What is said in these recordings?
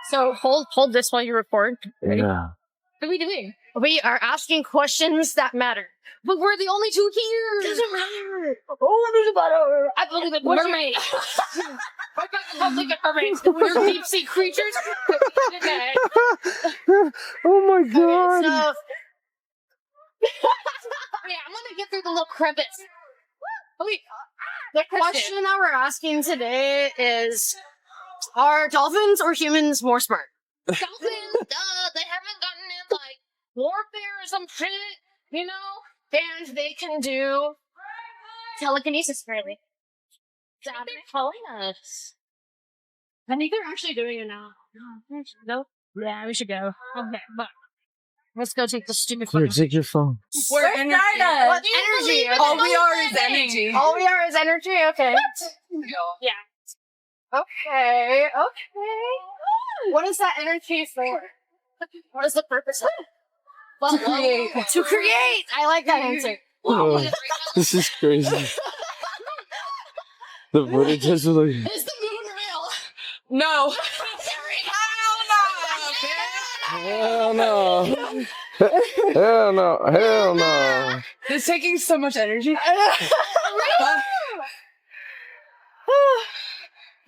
So hold this while you record. Ready? Yeah. What are we doing? We are asking questions that matter. But we're the only two here. Doesn't matter. Oh, it doesn't matter. I believe in mermaids. I believe in mermaids. We're deep sea creatures. Oh my god. Okay, so yeah, I'm gonna get through the little crevice. Okay. The question that we're asking today is: are dolphins or humans more smart? Dolphins, they haven't gotten in like warfare or some shit, you know? And they can do telekinesis, apparently. They're calling us. I think they're actually doing it now. No? Yeah, we should go. Okay, but let's go take the stupid Here, phone. take your phone. We're energy. What energy? All we are is energy. All we are is energy? Okay. Yeah. Okay, okay. What is that energy for? What is the purpose of it? To create. To create! I like that answer. Oh, this is crazy. The footage is like... Is the moon real? No. Hell no. Hell no. Hell no. It's taking so much energy.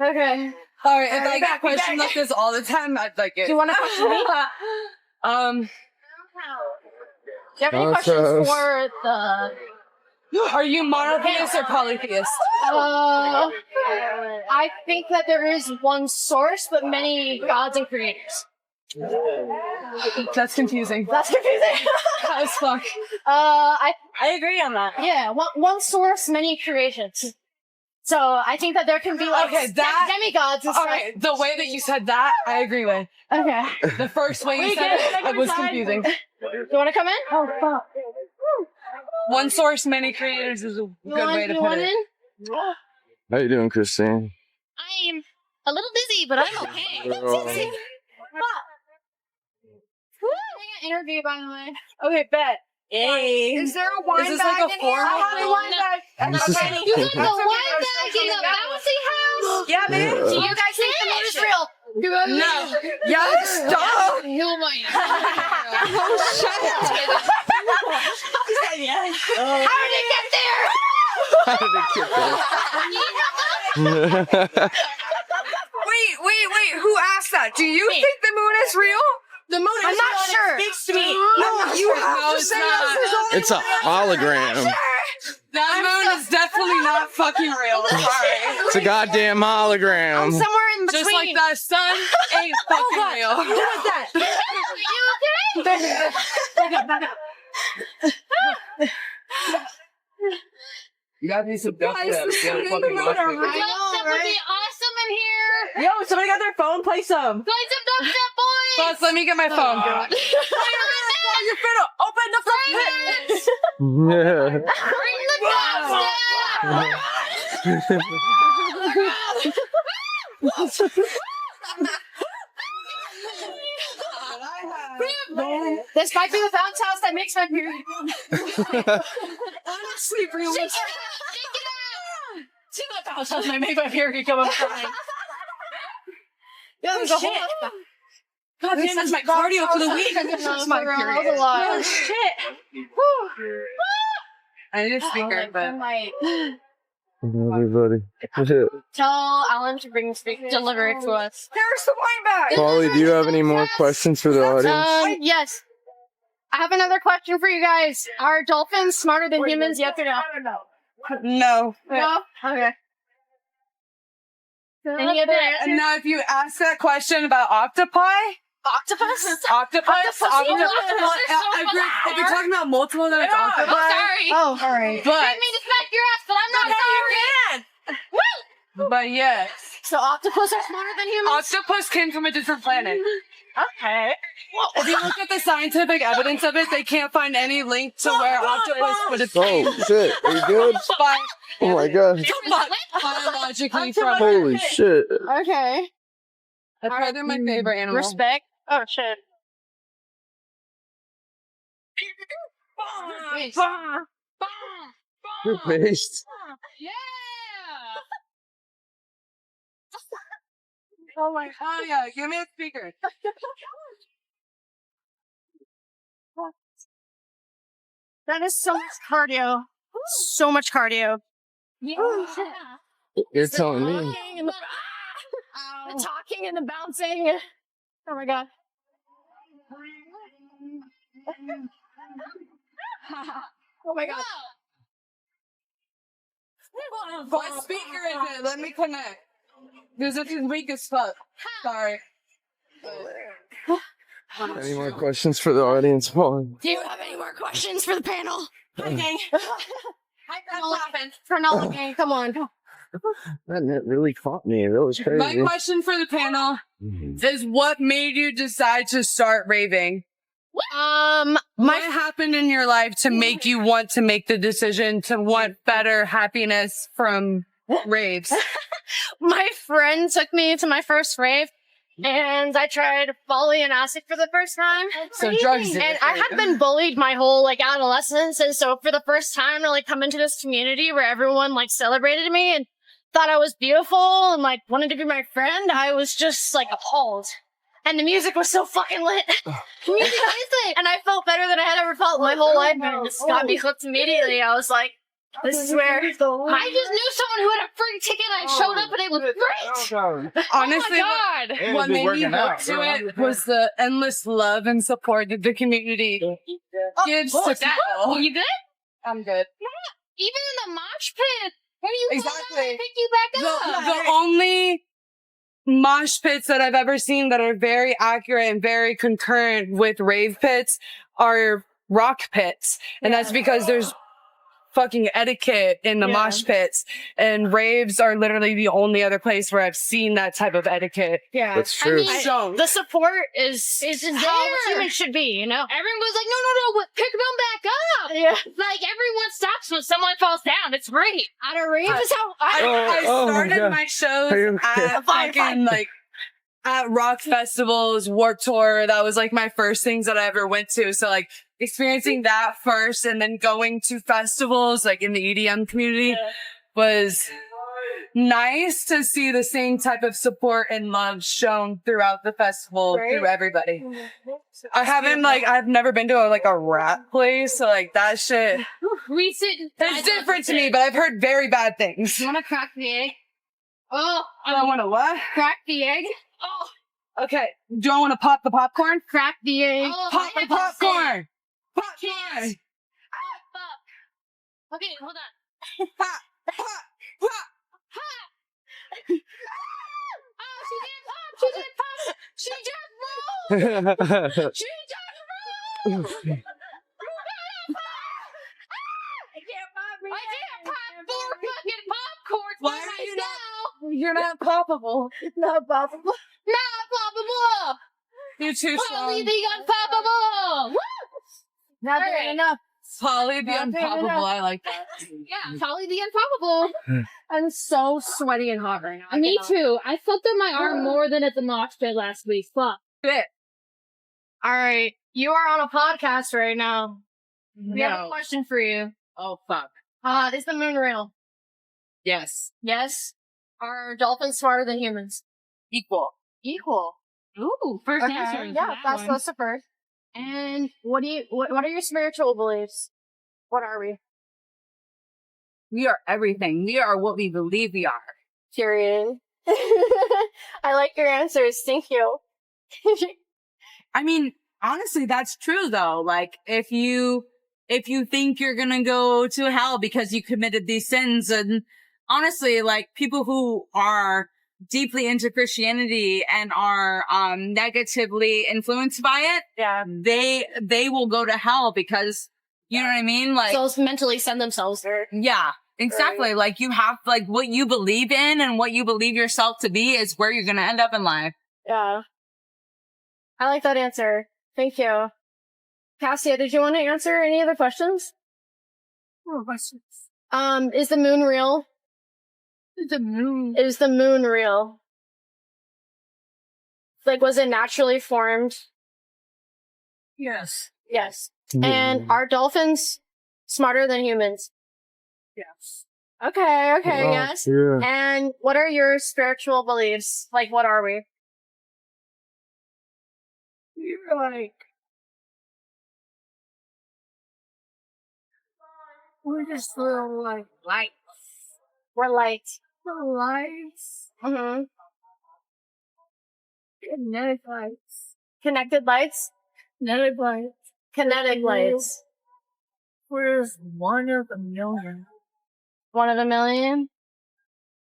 Okay. All right, if I got questions like this all the time, I'd like it. Do you want to question me? Do you have any questions for the... Are you monotheist or polytheist? I think that there is one source, but many gods and creators. That's confusing. That's confusing. As fuck. I agree on that. Yeah, one source, many creations. So I think that there can be like demigods and stuff. Okay, the way that you said that, I agree with. Okay. The first way you said it was confusing. You want to come in? Oh, fuck. One source, many creators is a good way to put it. How you doing, Christine? I'm a little dizzy, but I'm okay. Girl. Doing an interview, by the way. Okay, bet. Hey. Is there a wine Is this bag like a in here? formal I have a wine bag. This is- You got the wine bag in the bouncy house? Yeah, man. Do you guys think the moon is real? No. Yeah, stop. Kill my Oh, shit. How did it get there? How did it get there? Wait. Who asked that? Do you think the moon is real? The moon is I'm not real. sure. It speaks to me. No, you have to it's say not. this is all It's a hologram. That moon is definitely not fucking real. Sorry. It's a goddamn hologram. Somewhere in between. Just like the sun ain't fucking real. Who was that? You gotta do some dubstep. Guys, Get a the fucking moon mosh are pit. real. Dubstep would be awesome in here. Yo, somebody got their phone. Play some. Play some dubstep, boys. Plus, let me get my phone. God. You're finna open the front pit. Yeah. Bring the dubstep. This might be the bounce house that makes my period. Honestly, real. See the bounce house that make my period come up crying. Yeah, There's a whole God damn, that's my cardio for the week. That's my period. A lot. Oh, shit. I need a speaker, but Everybody. Tell Alan to bring the speaker, deliver it to us. There's the wine bag. Polly, do you have any more questions for the audience? Yes. I have another question for you guys. Are dolphins smarter than humans? Yes or no? no. No? Okay. Any other And answers? now, if you ask that question about octopi, Octopus? octopus, if you're talking about multiple, then it's octopi. Sorry. Oh, all right. But, Didn't mean to smack your ass, but I'm not sorry. but yes, So octopus are smarter than humans? octopus came from a different planet. Okay. If you look at the scientific evidence of it, they can't find any link to where octopus would have Oh, shit. Are you good? Oh my god. biologically from. Holy shit. Okay. That's why they're my favorite animal. Respect. Oh, shit. You're based. Yeah. Oh my god. Oh yeah, give me a speaker. That is so much cardio. So much cardio. You're telling me. The talking and the bouncing. Oh my god. Oh my god. What speaker is it? Let me connect. Because it's weak as fuck. Sorry. Any more questions for the audience, Paul? Do you have any more questions for the panel? Okay. Hi, Pranola gang, come on. That net really caught me. That was My crazy. question for the panel is what made you decide to start raving? What happened in your life to make you want to make the decision to want better happiness from raves? My friend took me to my first rave, and I tried Folly and acid for the first time. So drugs. And I had been bullied my whole adolescence, and so for the first time to come into this community where everyone celebrated me and thought I was beautiful and wanted to be my friend, I was just appalled. And the music was so fucking lit. And I felt better than I had ever felt in my whole life, and it just got me hooked immediately. I was like, this is where I just knew someone who had a free ticket, and I showed up, and it was great. Honestly, Oh my god! what made me hooked to it was the endless love and support that the community gives to people. You good? I'm good. Even in the mosh pit, where you Exactly. pick you back up. The only mosh pits that I've ever seen that are very accurate and very concurrent with rave pits are rock pits. And that's because there's fucking etiquette in the mosh pits, and raves are literally the only other place where I've seen that type of etiquette. Yeah, That's true. The support is how humans should be, Everyone goes no, pick them back up. Yeah, everyone stops when someone falls down. It's great. At a rave is how I started God. my shows Are you okay? at fucking at rock festivals, Warped Tour. That was my first things that I ever went to. So experiencing that first and then going to festivals in the EDM community was nice to see the same type of support and love shown throughout the festival through everybody. I haven't I've never been to a rap place, so that shit it's different to me, but I've heard very bad things. You want to crack the egg? Oh, I don't want to what? Crack the egg? Oh, Okay. Do I want to pop the popcorn? crack the egg. Oh, pop the popcorn! Popcorn! Oh, fuck. Okay, hold on. Pop! Pop! Pop! Oh, she did pop! She did pop! She just rolled! She just rolled! I can't pop 4 fucking popcorns Why by are you myself! You're not poppable. Not poppable. Not poppable! You're too Polly strong. the unpoppable! Woo! Not doing enough. Polly the Not doing unpoppable. enough. I like that. Yeah, Polly the unpoppable. I'm so sweaty and hot right now. Me too. I flipped up my arm more than at the mosh pit last week. Fuck. Alright, you are on a podcast right now. We have a No. question for you. Oh, fuck. Is the moon real? Yes. Yes. Are dolphins smarter than humans? Equal. Equal. Ooh, first answer. Yeah, that's the first. And what are your spiritual beliefs? What are we? We are everything. We are what we believe we are. Period. I like your answers. Thank you. I mean, honestly, that's true though. If you think you're gonna go to hell because you committed these sins, and honestly, people who are deeply into Christianity and are negatively influenced by it, they will go to hell because you know what I mean? So mentally send themselves there. Yeah, exactly. You have what you believe in and what you believe yourself to be is where you're gonna end up in life. Yeah. I like that answer. Thank you. Cassia, did you want to answer any other questions? More questions. Is the moon real? Is the moon? Is the moon real? Was it naturally formed? Yes. Yes. And are dolphins smarter than humans? Yes. Okay, Oh, yes. yeah. And what are your spiritual beliefs? Like, what are we? You're like, we're just little like lights. We're light. Little lights. Mm-hmm. Kinetic lights. Connected lights? Kinetic lights. Kinetic lights. We're just one of a million. One of a million?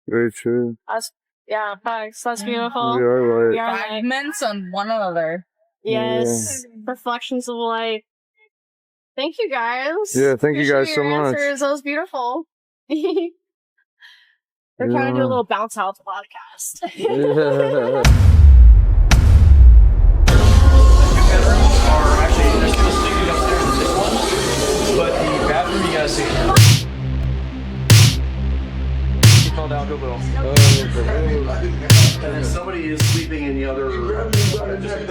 Very true. Yeah, facts. That's We beautiful. are We like, are light. Fragments on one another. Yes. Reflections of light. Thank you guys. Yeah, thank you guys Appreciate so your much. answers. That was beautiful. They're trying to do a little bounce house podcast. Yeah. Are actually, there's two studios upstairs in this one, but the bathroom you gotta see. He called out, go Bill. And then somebody is sleeping in the other. Grab me by the neck,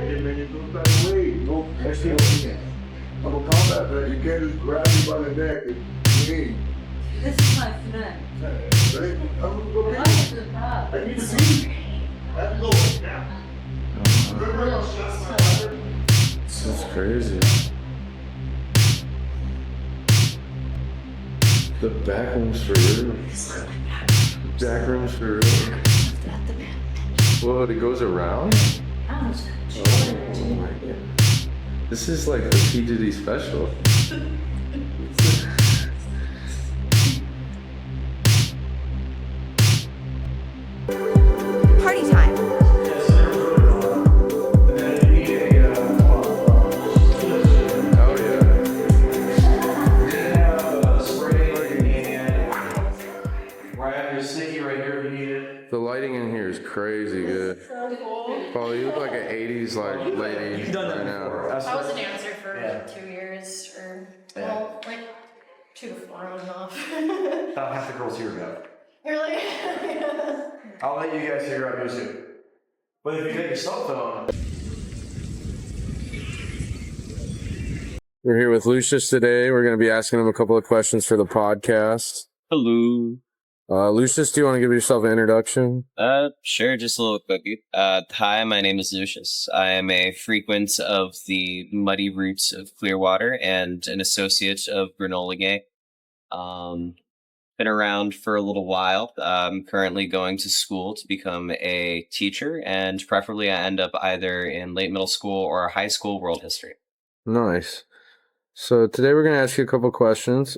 and then you go back away. No, next thing I'm a combat vet. You can't just grab me by the neck and lean. This is my friend. Right? I'm okay. I need to see. Let's go now. This is crazy. The back room's for real. Back room's for real. Whoa, it goes around? Oh my god. This is like the P. Diddy special. Party time. Oh yeah. Right after your sticky right here if you need it. The lighting in here is crazy good. Paul, you look like an 80s like lady You've done that right now. before. I was a dancer for Yeah. 2 years, or, Yeah. well, like 2 to 4 on and off. About half the girls here go. Really? I'll let you guys figure out who's who. But if you take your cell phone. We're here with Lucius today. We're going to be asking him a couple of questions for the podcast. Hello. Lucius, do you want to give yourself an introduction? Sure, just a little quickie. Hi, my name is Lucius. I am a frequent of the muddy roots of Clearwater and an associate of Granola Gay. Been around for a little while. I'm currently going to school to become a teacher, and preferably I end up either in late middle school or high school world history. Nice. So today we're going to ask you a couple of questions.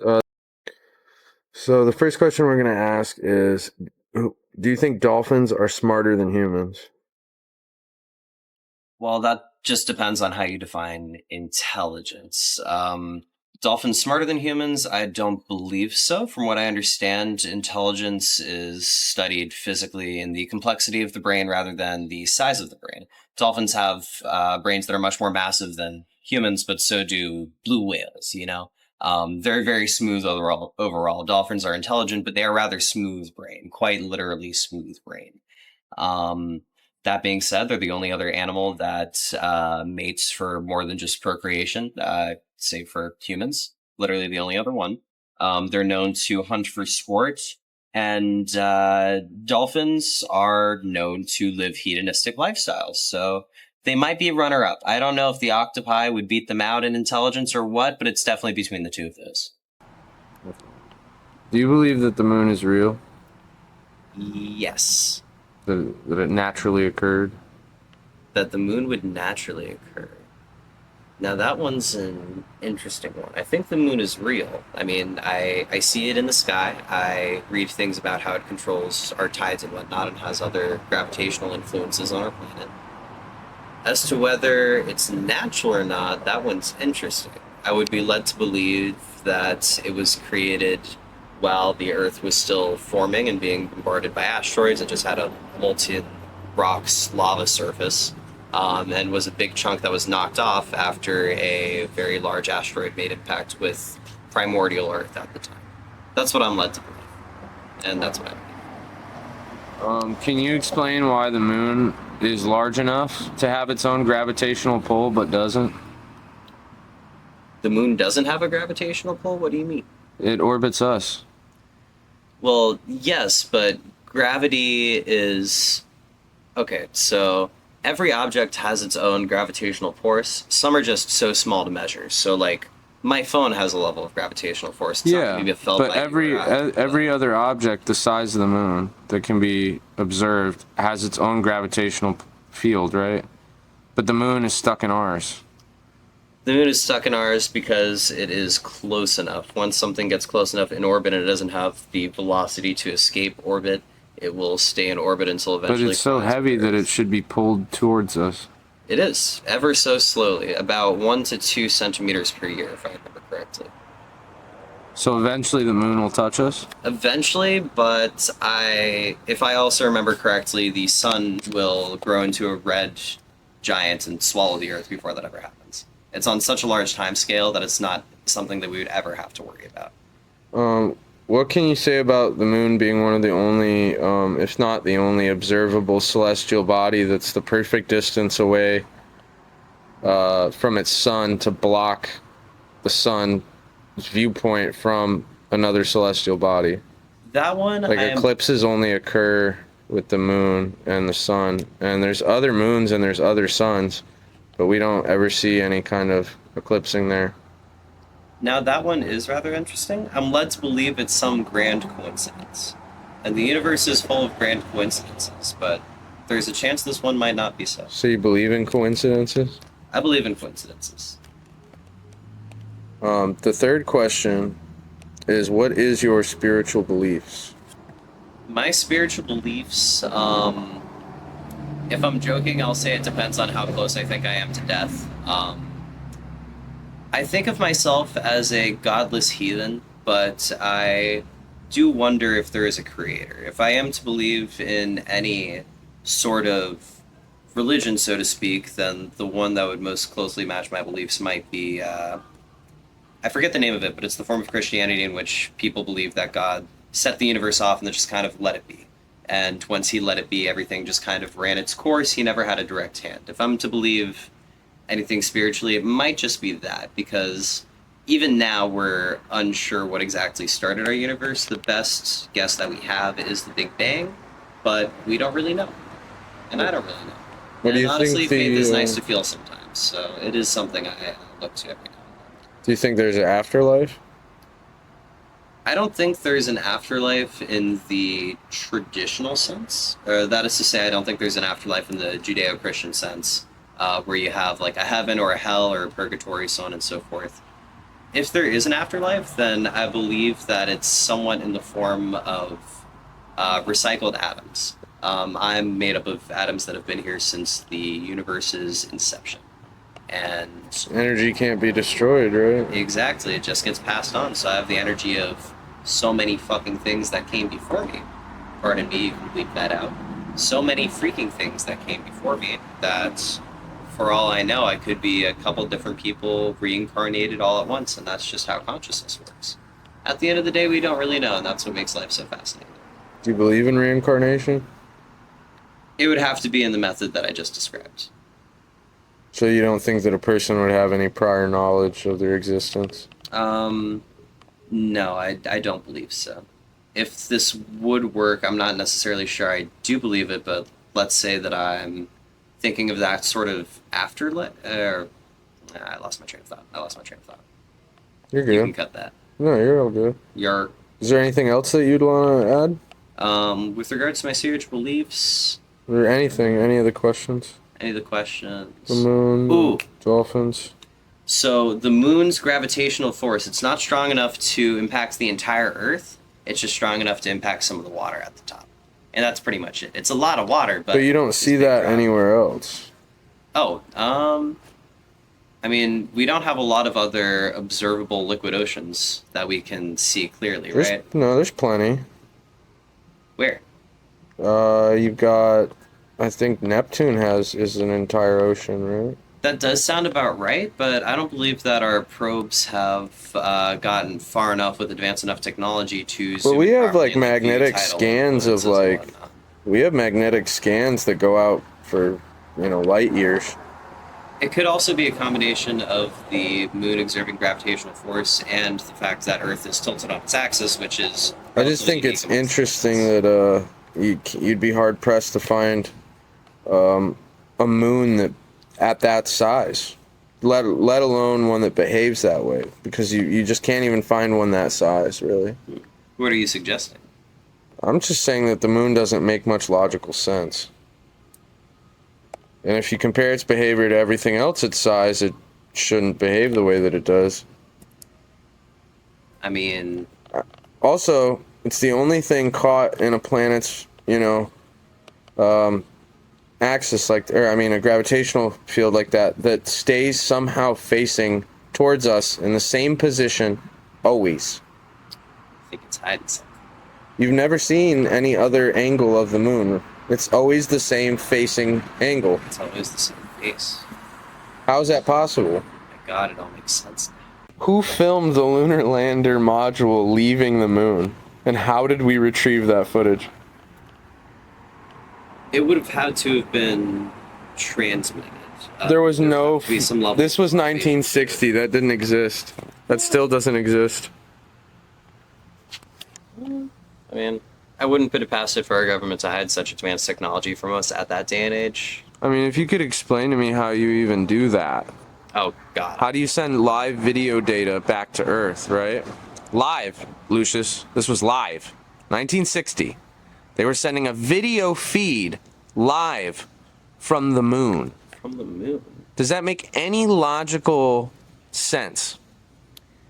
So the first question we're going to ask is, do you think dolphins are smarter than humans? Well, that just depends on how you define intelligence. Dolphins smarter than humans? I don't believe so. From what I understand, intelligence is studied physically in the complexity of the brain rather than the size of the brain. Dolphins have brains that are much more massive than humans, but so do blue whales, you know? Very, very smooth overall. Dolphins are intelligent, but they are rather smooth brain, quite literally smooth brain. That being said, they're the only other animal that mates for more than just procreation, save for humans. Literally the only other one. They're known to hunt for sport, and dolphins are known to live hedonistic lifestyles. So they might be runner-up. I don't know if the octopi would beat them out in intelligence or what, but it's definitely between the two of those. Do you believe that the moon is real? Yes. That it naturally occurred? That the moon would naturally occur. Now that one's an interesting one. I think the moon is real. I mean, I see it in the sky. I read things about how it controls our tides and whatnot and has other gravitational influences on our planet. As to whether it's natural or not, that one's interesting. I would be led to believe that it was created while the Earth was still forming and being bombarded by asteroids. It just had a molten rocks lava surface, and was a big chunk that was knocked off after a very large asteroid made impact with primordial Earth at the time. That's what I'm led to believe, and that's what I believe. Can you explain why the moon is large enough to have its own gravitational pull but doesn't? The moon doesn't have a gravitational pull? What do you mean? It orbits us. Well, yes, but gravity is... Okay, so every object has its own gravitational force. Some are just so small to measure. So, like, my phone has a level of gravitational force. It's not Yeah, gonna be felt but by you or I, every other object the size of the moon that can be observed has its own gravitational field, right? But the moon is stuck in ours. The moon is stuck in ours because it is close enough. Once something gets close enough in orbit and it doesn't have the velocity to escape orbit, it will stay in orbit until eventually... But it's so heavy that it should be pulled towards us. It is, ever so slowly, about 1 to 2 centimeters per year, if I remember correctly. So eventually the moon will touch us? Eventually, but if I also remember correctly, the sun will grow into a red giant and swallow the Earth before that ever happens. It's on such a large time scale that it's not something that we would ever have to worry about. What can you say about the moon being one of the only, if not the only, observable celestial body that's the perfect distance away from its sun to block the sun's viewpoint from another celestial body? That one, like eclipses only occur with the moon and the sun, and there's other moons and there's other suns, but we don't ever see any kind of eclipsing there. Now that one is rather interesting. I'm led to believe it's some grand coincidence. And the universe is full of grand coincidences, but there's a chance this one might not be so. So you believe in coincidences? I believe in coincidences. The third question is, what is your spiritual beliefs? My spiritual beliefs, if I'm joking, I'll say it depends on how close I think I am to death. I think of myself as a godless heathen, but I do wonder if there is a creator. If I am to believe in any sort of religion, so to speak, then the one that would most closely match my beliefs might be, I forget the name of it, but it's the form of Christianity in which people believe that God set the universe off and then just kind of let it be. And once he let it be, everything just kind of ran its course. He never had a direct hand. If I'm to believe anything spiritually, it might just be that, because even now we're unsure what exactly started our universe. The best guess that we have is the Big Bang, but we don't really know. And I don't really know. What do and you honestly, think faith is nice to feel sometimes, so it is something I look to every now and then. Do you think there's an afterlife? I don't think there's an afterlife in the traditional sense. That is to say, I don't think there's an afterlife in the Judeo-Christian sense, where you have like a heaven or a hell or a purgatory, so on and so forth. If there is an afterlife, then I believe that it's somewhat in the form of recycled atoms. I'm made up of atoms that have been here since the universe's inception. And energy can't be destroyed, right? Exactly, it just gets passed on. So I have the energy of so many fucking things that came before me. Pardon me, you can bleep that out. So many freaking things that came before me that, for all I know, I could be a couple different people reincarnated all at once, and that's just how consciousness works. At the end of the day, we don't really know, and that's what makes life so fascinating. Do you believe in reincarnation? It would have to be in the method that I just described. So you don't think that a person would have any prior knowledge of their existence? No, I don't believe so. If this would work, I'm not necessarily sure I do believe it, but let's say that I'm thinking of that sort of afterlife. I lost my train of thought. You're good. You can cut that. No, you're all good. Is there anything else that you'd want to add? With regards to my spiritual beliefs... Or anything, any of the questions? Any of the questions? The moon, Ooh. Dolphins. So the moon's gravitational force, it's not strong enough to impact the entire Earth. It's just strong enough to impact some of the water at the top. And that's pretty much it. It's a lot of water, but... But you don't see that anywhere else. Oh, I mean, we don't have a lot of other observable liquid oceans that we can see clearly, right? No, there's plenty. Where? You've got... I think Neptune is an entire ocean, right? That does sound about right, but I don't believe that our probes have gotten far enough with advanced enough technology to zoom. Well, we have properly like magnetic scans of like... We have magnetic scans that go out for, light years. It could also be a combination of the moon exerting gravitational force and the fact that Earth is tilted on its axis, which is. I just think it's interesting that you'd be hard pressed to find a moon that at that size, let alone one that behaves that way, because you just can't even find one that size, really. What are you suggesting? I'm just saying that the moon doesn't make much logical sense. And if you compare its behavior to everything else its size, it shouldn't behave the way that it does. I mean... Also, it's the only thing caught in a planet's, axis, a gravitational field like that stays somehow facing towards us in the same position, always. I think it's hiding something. You've never seen any other angle of the moon. It's always the same facing angle. It's always the same face. How is that possible? My God, it all makes sense now. Who filmed the lunar lander module leaving the moon? And how did we retrieve that footage? It would have had to have been transmitted. There was no... Be some level this was 1960. That didn't exist. That still doesn't exist. I mean, I wouldn't put it past it for our government to hide such advanced technology from us at that day and age. I mean, if you could explain to me how you even do that. Oh, God. How do you send live video data back to Earth, right? Live, Lucius. This was live. 1960. They were sending a video feed live from the moon. From the moon? Does that make any logical sense?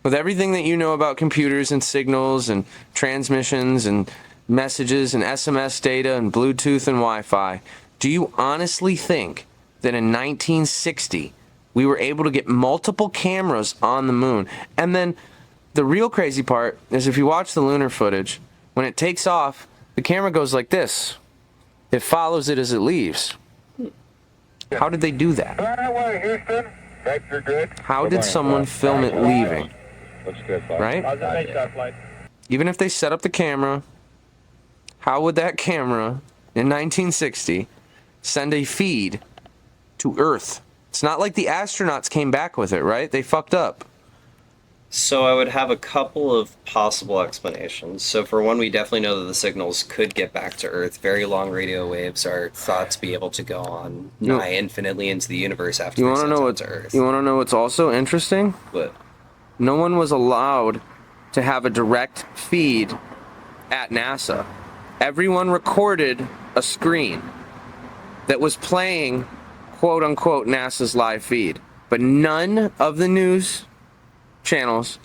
With everything that you know about computers and signals and transmissions and messages and SMS data and Bluetooth and Wi-Fi, do you honestly think that in 1960 we were able to get multiple cameras on the moon? And then the real crazy part is if you watch the lunar footage, when it takes off, the camera goes like this. It follows it as it leaves. How did they do that? How did someone film it leaving? Right? Even if they set up the camera, how would that camera in 1960 send a feed to Earth? It's not like the astronauts came back with it, right? They fucked up. So I would have a couple of possible explanations. So for one, we definitely know that the signals could get back to Earth. Very long radio waves are thought to be able to go on nigh infinitely into the universe after you they want to know sent what to Earth. You want to know what's also interesting? What? No one was allowed to have a direct feed at NASA. Everyone recorded a screen that was playing, quote unquote, NASA's live feed. But none of the news channels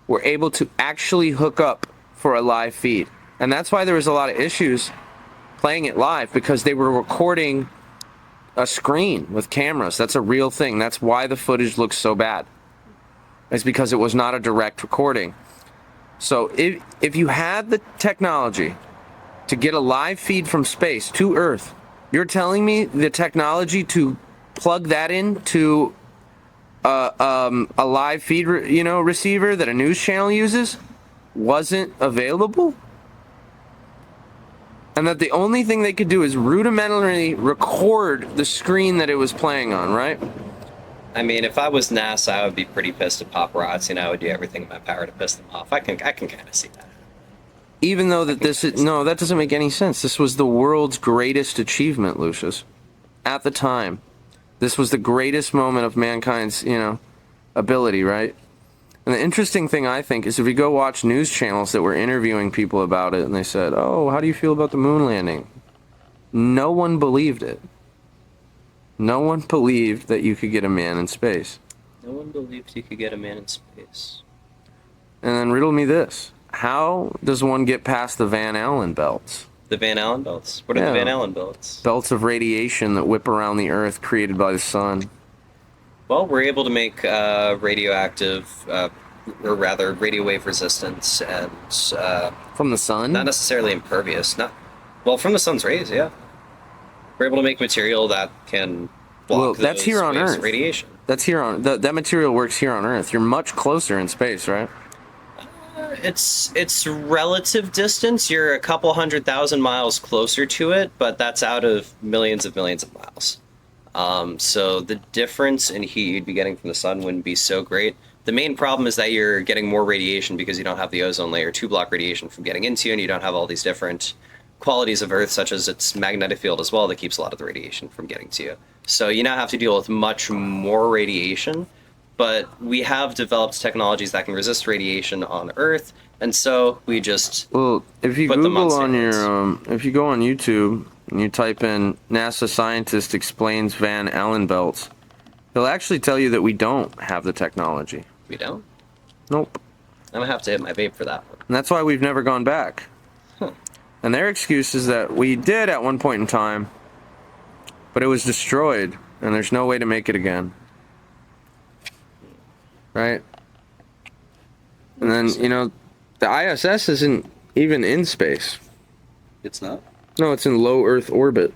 were able to actually hook up for a live feed. And that's why there was a lot of issues playing it live, because they were recording a screen with cameras. That's a real thing. That's why the footage looks so bad. It's because it was not a direct recording. So if you had the technology to get a live feed from space to Earth, you're telling me the technology to plug that into a live feed, receiver that a news channel uses wasn't available? And that the only thing they could do is rudimentarily record the screen that it was playing on, right? I mean, if I was NASA, I would be pretty pissed at paparazzi, and I would do everything in my power to piss them off. I can kind of see that. Even though that that doesn't make any sense. This was the world's greatest achievement, Lucius. At the time. This was the greatest moment of mankind's, ability, right? And the interesting thing, I think, is if you go watch news channels that were interviewing people about it, and they said, oh, how do you feel about the moon landing? No one believed it. No one believed that you could get a man in space. No one believed you could get a man in space. And then riddle me this. How does one get past the Van Allen belts? The Van Allen belts? What are the Van Allen belts? Belts of radiation that whip around the Earth created by the sun. Well, we're able to make radioactive, or rather radio wave resistance and... from the sun? Not necessarily impervious. From the sun's rays, yeah. We're able to make material that can block that's here on waves Earth. of radiation. That's here on... That material works here on Earth. You're much closer in space, right? It's relative distance. You're a couple 100,000 miles closer to it, but that's out of millions of miles. So the difference in heat you'd be getting from the sun wouldn't be so great. The main problem is that you're getting more radiation because you don't have the ozone layer to block radiation from getting into you, and you don't have all these different qualities of Earth, such as its magnetic field as well, that keeps a lot of the radiation from getting to you. So you now have to deal with much more radiation, but we have developed technologies that can resist radiation on Earth, and so we just Well, if you put them Google on on your, steroids. if you go on YouTube and you type in NASA scientist explains Van Allen belts, they'll actually tell you that we don't have the technology. We don't? Nope. I'm gonna have to hit my vape for that one. And that's why we've never gone back. Huh. And their excuse is that we did at one point in time, but it was destroyed, and there's no way to make it again. Right? And then, you know, the ISS isn't even in space. It's not? No, it's in low Earth orbit.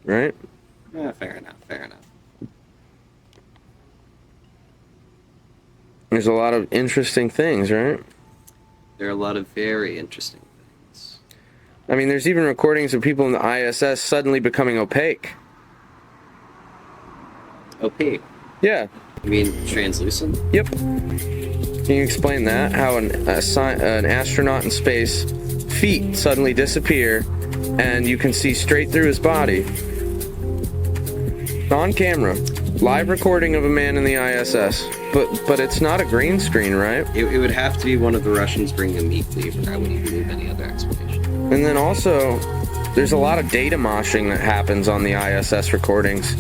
Right? Yeah, fair enough, fair enough. There's a lot of interesting things, right? There are a lot of very interesting things. I mean, there's even recordings of people in the ISS suddenly becoming opaque. Opaque? Yeah. You mean translucent? Yep. Can you explain that? How an astronaut in space, feet suddenly disappear, and you can see straight through his body. On camera. Live recording of a man in the ISS. But it's not a green screen, right? It would have to be one of the Russians bringing a meat cleaver. I wouldn't believe any other explanation. And then also, there's a lot of data moshing that happens on the ISS recordings,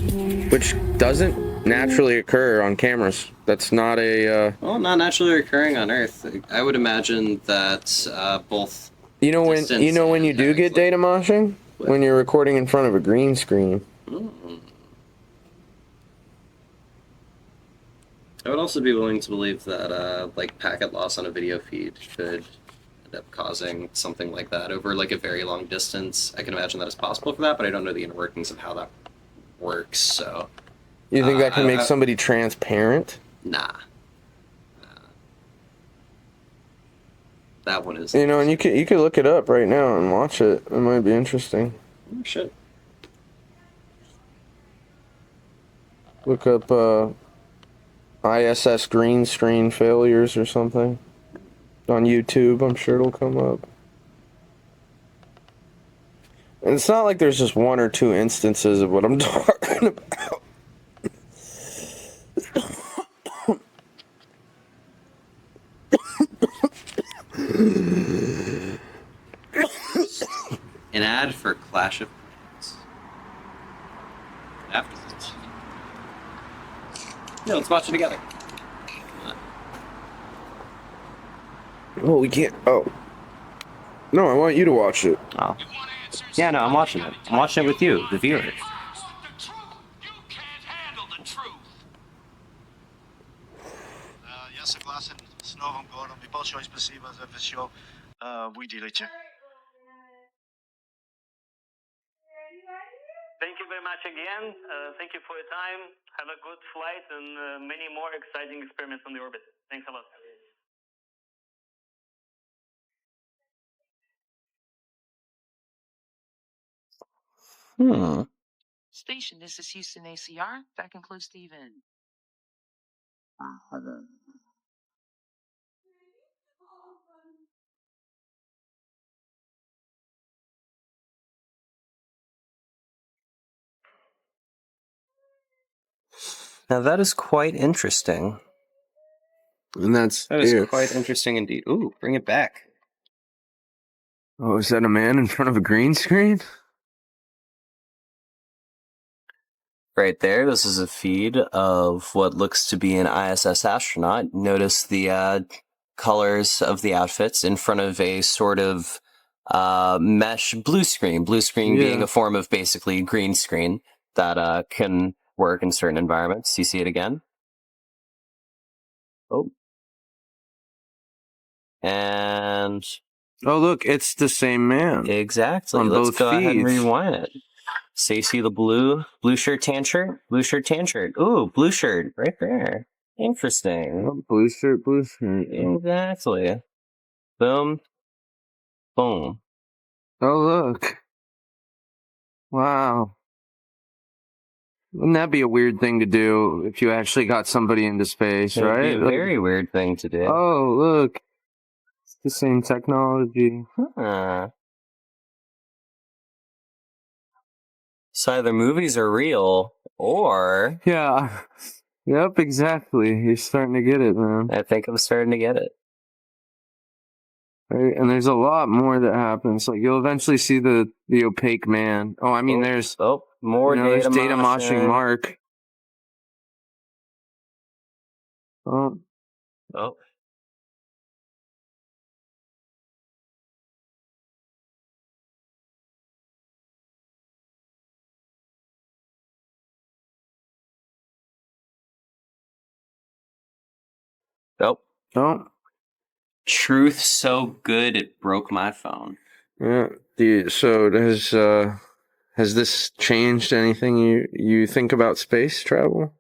which doesn't naturally occur on cameras. That's not a... Well, not naturally occurring on Earth. I would imagine that both... You know when you do get data moshing? What? When you're recording in front of a green screen. Mm. I would also be willing to believe that, like, packet loss on a video feed could end up causing something like that over, like, a very long distance. I can imagine that it's possible for that, but I don't know the inner workings of how that works, so... You think that can make somebody transparent? Nah. That one is... You know, and you could look it up right now and watch it. It might be interesting. Oh, shit. Look up, ISS green screen failures or something. On YouTube, I'm sure it'll come up. And it's not like there's just one or two instances of what I'm talking about. An ad for Clash of Clans. After this. Yeah, let's watch it together. Oh, we can't. Oh. No, I want you to watch it. Oh. Yeah, no, I'm watching it. I'm watching it with you, the viewer. Я согласен с Новым годом и большое спасибо за все вы делаете. Thank you very much again. Thank you for your time. Have a good flight and many more exciting experiments on the orbit. Thanks a lot. Station, this is Houston ACR. That concludes Steven. Now that is quite interesting. And that is quite interesting indeed. Ooh, bring it back. Oh, is that a man in front of a green screen? Right there, this is a feed of what looks to be an ISS astronaut. Notice the colors of the outfits in front of a sort of mesh blue screen. Blue screen being a form of basically green screen that can work in certain environments. You see it again? Oh. And... Oh, look, it's the same man. Exactly. On Let's both go ahead and feeds. rewind it. So you see the blue shirt, tan shirt, blue shirt, tan shirt. Ooh, blue shirt right there. Interesting. Oh, blue shirt, blue shirt. Exactly. Boom. Boom. Oh, look. Wow. Wouldn't that be a weird thing to do if you actually got somebody into space, It'd right? be a very weird thing to do. Oh, look. It's the same technology. Huh. So either movies are real, or... Yeah. Yep, exactly. You're starting to get it, man. I think I'm starting to get it. Right? And there's a lot more that happens. Like, you'll eventually see the opaque man. Oh, I mean, there's... more there's data data moshing moshing. Mark. Oh. Oh. Oh. Oh. Truth so good it broke my phone. Yeah. So has this changed anything you think about space travel?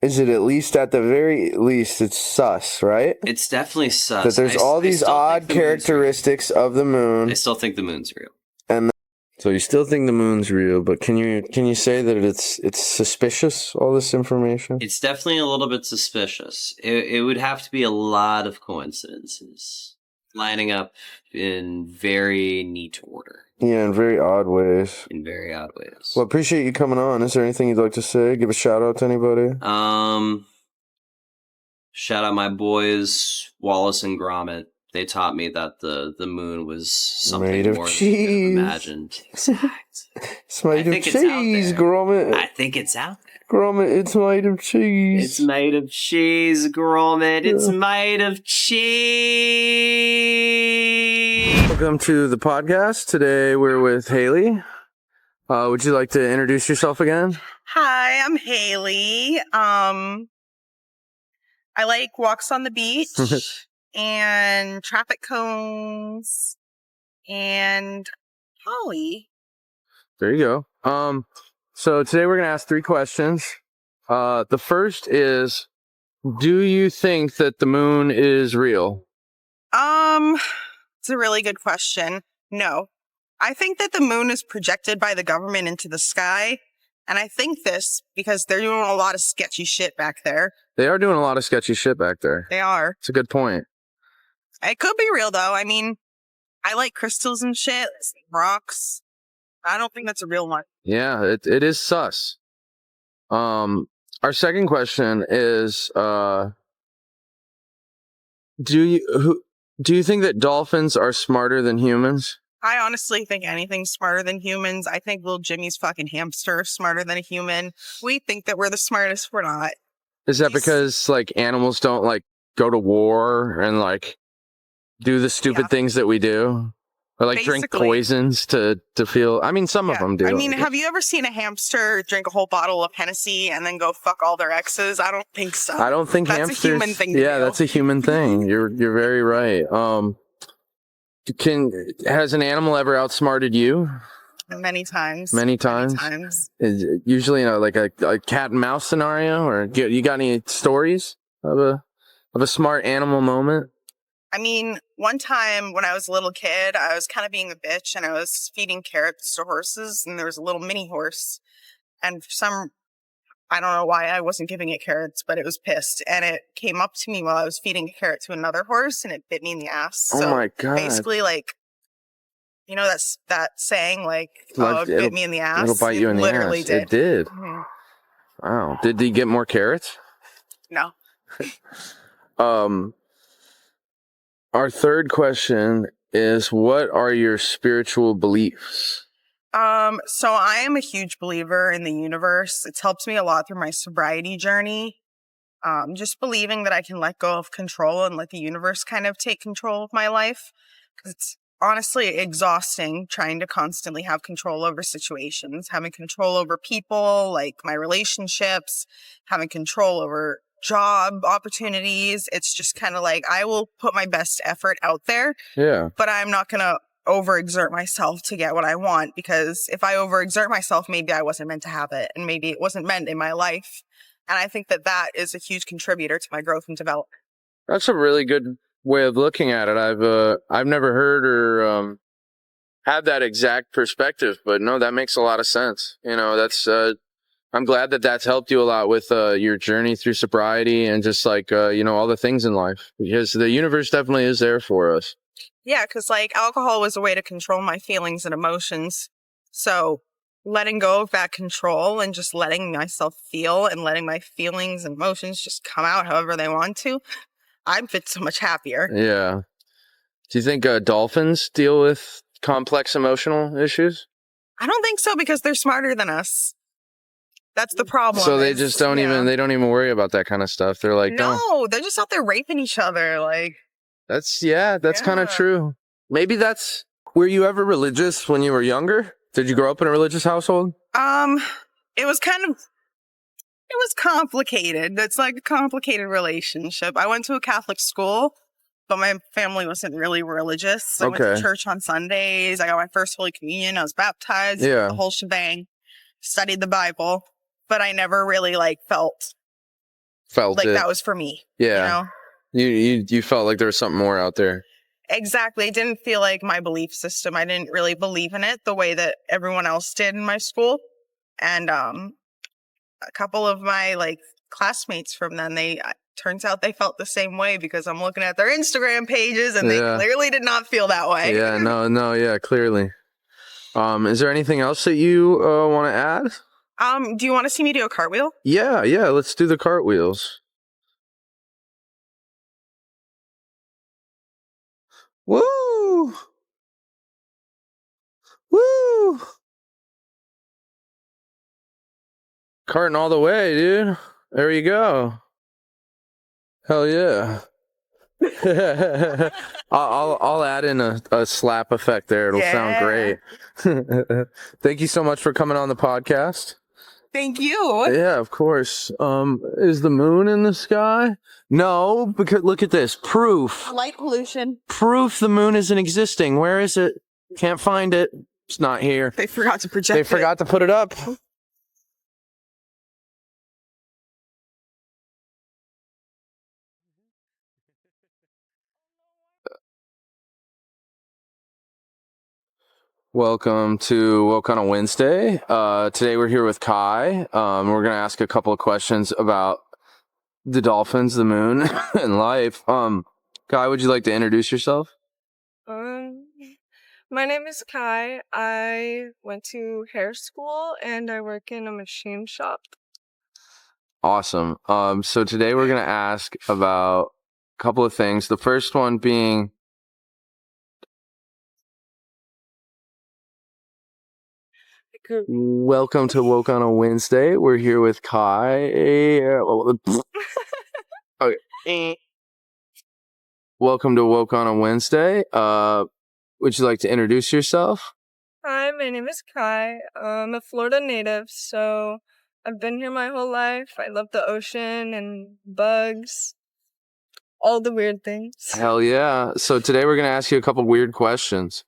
Is it at least, at the very least, it's sus, right? It's definitely sus. That there's all these odd characteristics of the moon. I still think the moon's real. And so you still think the moon's real, but can you say that it's suspicious, all this information? It's definitely a little bit suspicious. It would have to be a lot of coincidences lining up in very neat order. Yeah, in very odd ways. In very odd ways. Well, appreciate you coming on. Is there anything you'd like to say? Give a shout out to anybody? Shout out my boys, Wallace and Gromit. They taught me that the moon was something made of more cheese. than imagined. Exact. It's made of cheese, Gromit. I think it's out there. Gromit, it's made of cheese. It's made of cheese, Gromit. It's made of cheese. Welcome to the podcast. Today we're with Haley. Would you like to introduce yourself again? Hi, I'm Haley. I like walks on the beach and traffic cones and Holly. There you go. So today we're going to ask 3 questions. The first is, do you think that the moon is real? It's a really good question. No. I think that the moon is projected by the government into the sky. And I think this because they're doing a lot of sketchy shit back there. They are doing a lot of sketchy shit back there. They are. It's a good point. It could be real, though. I mean, I like crystals and shit, rocks. I don't think that's a real one. Yeah, it is sus. Our second question is, do you think that dolphins are smarter than humans? I honestly think anything's smarter than humans. I think little Jimmy's fucking hamster is smarter than a human. We think that we're the smartest. We're not. Is that because, like, animals don't, like, go to war and, like, do the stupid things that we do? Or, like, drink poisons to feel... I mean, some of them do. I mean, have you ever seen a hamster drink a whole bottle of Hennessy and then go fuck all their exes? I don't think so. I don't think that's hamsters... a human thing to do. That's a human thing. You're very right. Has an animal ever outsmarted you? Many times. Many times? Many times. Is it usually, like a cat and mouse scenario? Or you got any stories of a smart animal moment? I mean, one time when I was a little kid, I was kind of being a bitch and I was feeding carrots to horses and there was a little mini horse. And for some, I don't know why I wasn't giving it carrots, but it was pissed. And it came up to me while I was feeding a carrot to another horse and it bit me in the ass. Oh my God. Basically, like, you know, that saying, like, it bit me in the ass. It'll bite you in the literally ass. Did. It did. Mm-hmm. Wow. Did he get more carrots? No. Our third question is, what are your spiritual beliefs? So I am a huge believer in the universe. It's helped me a lot through my sobriety journey. Just believing that I can let go of control and let the universe kind of take control of my life. Because it's honestly exhausting trying to constantly have control over situations, having control over people, like my relationships, having control over job opportunities. It's just kind of like, I will put my best effort out there. Yeah. But I'm not going to overexert myself to get what I want, because if I overexert myself, maybe I wasn't meant to have it and maybe it wasn't meant in my life. And I think that that is a huge contributor to my growth and development. That's a really good way of looking at it. I've never heard have that exact perspective, but no, that makes a lot of sense. You know, that's I'm glad that that's helped you a lot with your journey through sobriety and just like you know, all the things in life, because the universe definitely is there for us. Yeah, because like alcohol was a way to control my feelings and emotions. So letting go of that control and just letting myself feel and letting my feelings and emotions just come out however they want to, I'm so much happier. Yeah. Do you think dolphins deal with complex emotional issues? I don't think so, because they're smarter than us. That's the problem. So they just don't even worry about that kind of stuff. They're like, no, they're just out there raping each other. Like, that's kind of true. Maybe that's. Were you ever religious when you were younger? Did you grow up in a religious household? It was complicated. It's like a complicated relationship. I went to a Catholic school, but my family wasn't really religious. I went to church on Sundays. I got my first Holy Communion. I was baptized. The whole shebang. Studied the Bible, but I never really like felt like that was for me. Yeah. You know? You felt like there was something more out there. Exactly. It didn't feel like my belief system. I didn't really believe in it the way that everyone else did in my school. And a couple of my like classmates from then, turns out they felt the same way, because I'm looking at their Instagram pages and they clearly did not feel that way. Yeah, no, clearly. Is there anything else that you want to add? Do you want to see me do a cartwheel? Yeah, let's do the cartwheels. Woo! Woo! Carting all the way, dude. There you go. Hell yeah. I'll add in a slap effect there. It'll sound great. Thank you so much for coming on the podcast. Thank you. Yeah, of course. Is the moon in the sky? No, because look at this. Proof. Light pollution. Proof the moon isn't existing. Where is it? Can't find it. It's not here. They forgot to project it. They forgot to put it up. Welcome to Woke on a Wednesday. Today we're here with Kai. We're going to ask a couple of questions about the dolphins, the moon, and life. Kai, would you like to introduce yourself? My name is Kai. I went to hair school and I work in a machine shop. Awesome. So today we're going to ask about a couple of things. The first one being, welcome to Woke on a Wednesday. We're here with Kai. Okay. Welcome to Woke on a Wednesday. Would you like to introduce yourself? Hi, my name is Kai. I'm a Florida native, so I've been here my whole life. I love the ocean and bugs, all the weird things. Hell yeah. So today we're going to ask you a couple weird questions.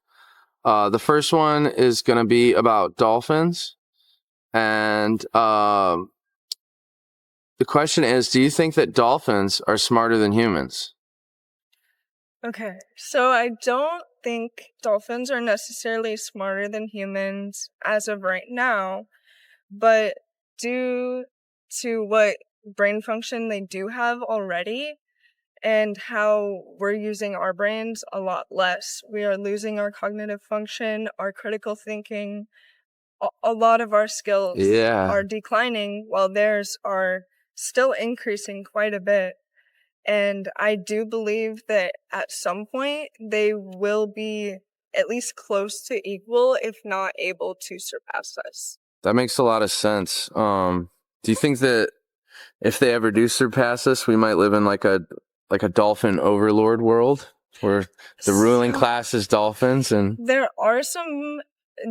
The first one is going to be about dolphins. And the question is, do you think that dolphins are smarter than humans? Okay, so I don't think dolphins are necessarily smarter than humans as of right now, but due to what brain function they do have already and how we're using our brains a lot less, we are losing our cognitive function, our critical thinking. A lot of our skills are declining while theirs are still increasing quite a bit. And I do believe that at some point they will be at least close to equal, if not able to surpass us. That makes a lot of sense. Do you think that if they ever do surpass us, we might live in like a dolphin overlord world where the ruling class is dolphins? And there are some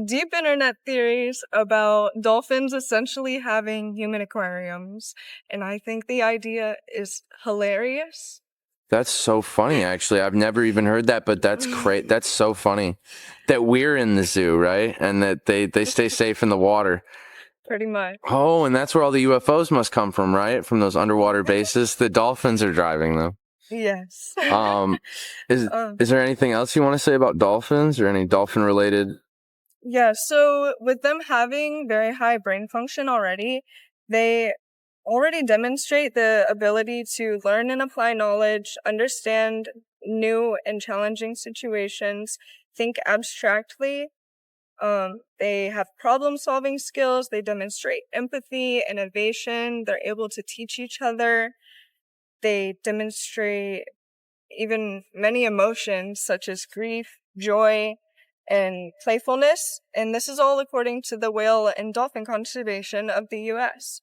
deep internet theories about dolphins essentially having human aquariums, and I think the idea is hilarious. That's so funny, actually. I've never even heard that, but that's great. That's so funny that we're in the zoo, right? And that they stay safe in the water. Pretty much. Oh, and that's where all the UFOs must come from, right? From those underwater bases. The dolphins are driving them. Yes. Is there anything else you want to say about dolphins or any dolphin related? Yeah, so with them having very high brain function already, they already demonstrate the ability to learn and apply knowledge, understand new and challenging situations, think abstractly. They have problem-solving skills. They demonstrate empathy, innovation. They're able to teach each other. They demonstrate even many emotions such as grief, joy, and playfulness. And this is all according to the Whale and Dolphin Conservation of the U.S.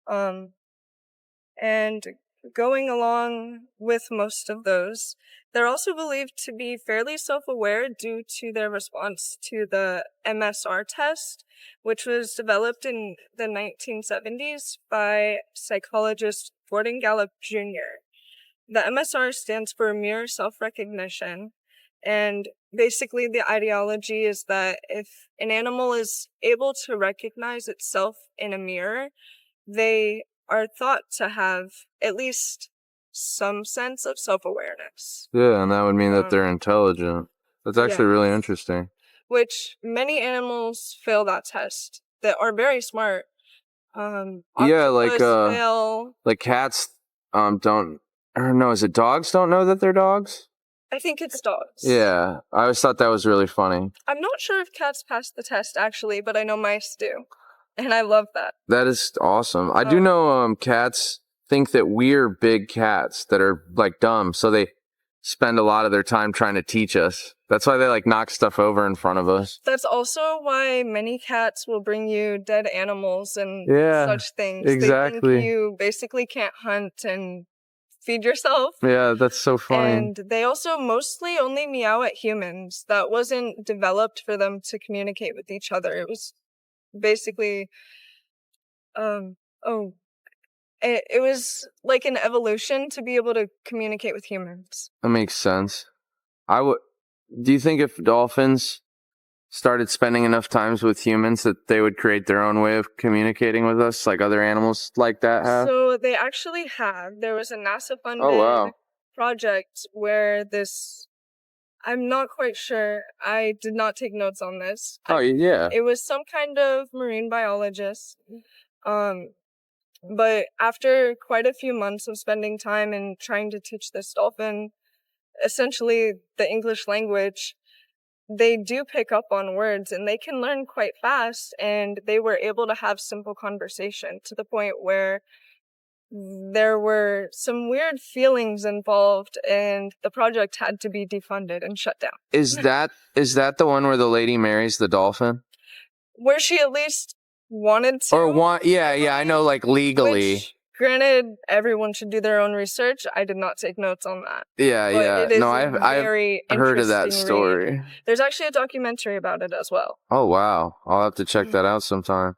And going along with most of those, they're also believed to be fairly self-aware due to their response to the MSR test, which was developed in the 1970s by psychologist Gordon Gallup Jr. The MSR stands for Mirror Self-Recognition, and basically the ideology is that if an animal is able to recognize itself in a mirror, they are thought to have at least some sense of self-awareness. Yeah, and that would mean that they're intelligent. That's actually really Yes. interesting. Which many animals fail that test that are very smart. Yeah, Octopus fail. like cats don't, or no, is it dogs don't know that they're dogs? I think it's dogs. Yeah, I always thought that was really funny. I'm not sure if cats pass the test actually, but I know mice do. And I love that. That is awesome. I do know cats think that we're big cats that are like dumb, so they spend a lot of their time trying to teach us. That's why they like knock stuff over in front of us. That's also why many cats will bring you dead animals and such things. Exactly. They think you basically can't hunt and feed yourself. Yeah, that's so funny. And they also mostly only meow at humans. That wasn't developed for them to communicate with each other. It was basically, it was like an evolution to be able to communicate with humans. That makes sense. Do you think if dolphins started spending enough times with humans that they would create their own way of communicating with us like other animals like that have? So they actually have. There was a NASA-funded project where this, I'm not quite sure. I did not take notes on this. Yeah. It was some kind of marine biologist. But after quite a few months of spending time and trying to teach this dolphin, essentially the English language, they do pick up on words and they can learn quite fast, and they were able to have simple conversation to the point where there were some weird feelings involved and the project had to be defunded and shut down. Is that the one where the lady marries the dolphin? Where she at least wanted to. Yeah, I know, like legally. Which, granted, everyone should do their own research. I did not take notes on that. Yeah. It is I've heard of that story. Read. There's actually a documentary about it as well. Oh wow, I'll have to check that out sometime.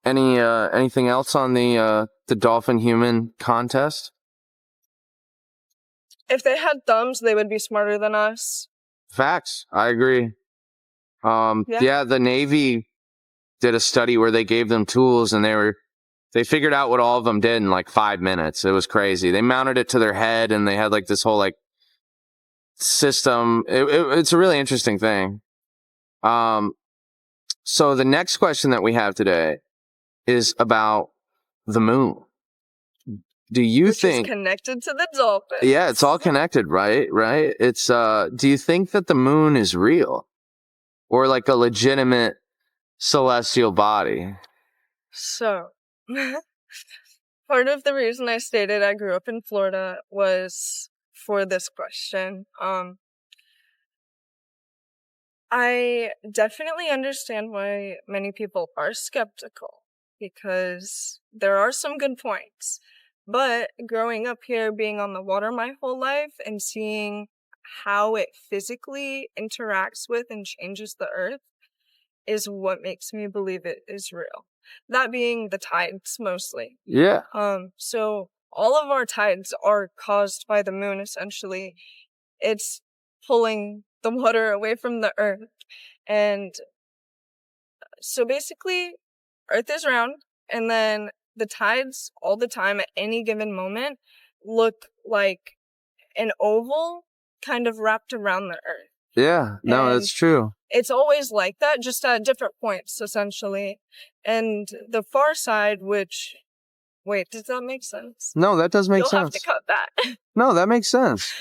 Anything else on the dolphin human contest? If they had thumbs, they would be smarter than us. Facts. I agree. The Navy did a study where they gave them tools and they figured out what all of them did in like 5 minutes. It was crazy. They mounted it to their head and they had like this whole like system. It's a really interesting thing. So the next question that we have today is about the moon. Do you think is connected to the dolphins? Yeah, it's all connected, right? Right. It's do you think that the moon is real or like a legitimate celestial body? So, part of the reason I stated I grew up in Florida was for this question. I definitely understand why many people are skeptical because there are some good points. But growing up here, being on the water my whole life and seeing how it physically interacts with and changes the earth is what makes me believe it is real. That being the tides mostly. Yeah. So all of our tides are caused by the moon essentially. It's pulling the water away from the earth. And so basically, earth is round, and then the tides all the time at any given moment look like an oval kind of wrapped around the Earth. Yeah, no, And that's true. it's always like that, just at different points, essentially. And the far side, which... Wait, does that make sense? No, that does make You'll sense. have to cut that. No, that makes sense.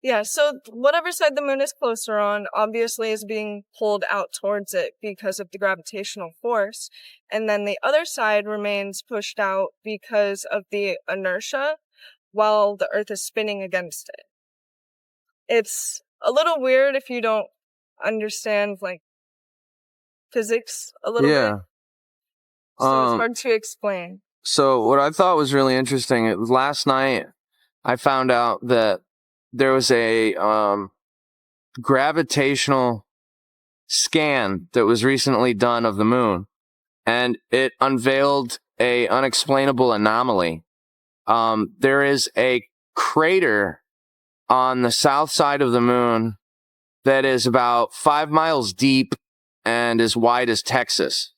Yeah, so whatever side the moon is closer on, obviously is being pulled out towards it because of the gravitational force. And then the other side remains pushed out because of the inertia while the Earth is spinning against it. It's a little weird if you don't understand, like, physics a little bit. So it's hard to explain. So what I thought was really interesting, last night I found out that there was a gravitational scan that was recently done of the moon, and it unveiled a unexplainable anomaly. There is a crater on the south side of the moon that is about 5 miles deep and as wide as Texas.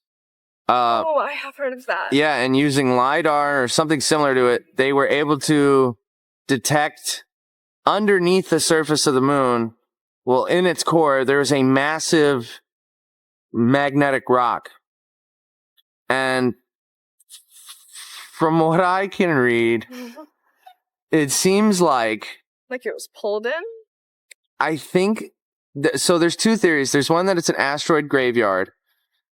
I have heard of that. Yeah, and using LiDAR or something similar to it, they were able to detect underneath the surface of the moon, well, in its core, there is a massive magnetic rock. And from what I can read, it seems like... Like it was pulled in? I think... So there's two theories. There's one that it's an asteroid graveyard,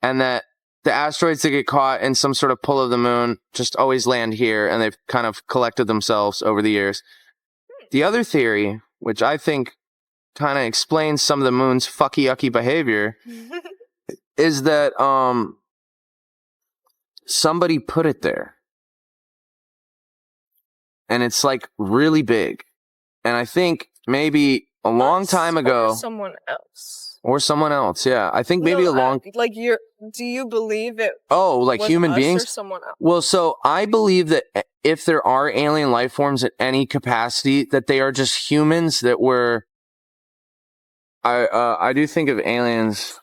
and that the asteroids that get caught in some sort of pull of the moon just always land here, and they've kind of collected themselves over the years. The other theory, which I think kind of explains some of the moon's fucky-yucky behavior, is that somebody put it there. And it's like really big. And I think maybe a long time ago... Or someone else. Or someone else, yeah. I think maybe do you believe it? Oh, like was human us beings? Or someone else? Well, so I believe that if there are alien life forms at any capacity, that they are just humans that were... I do think if aliens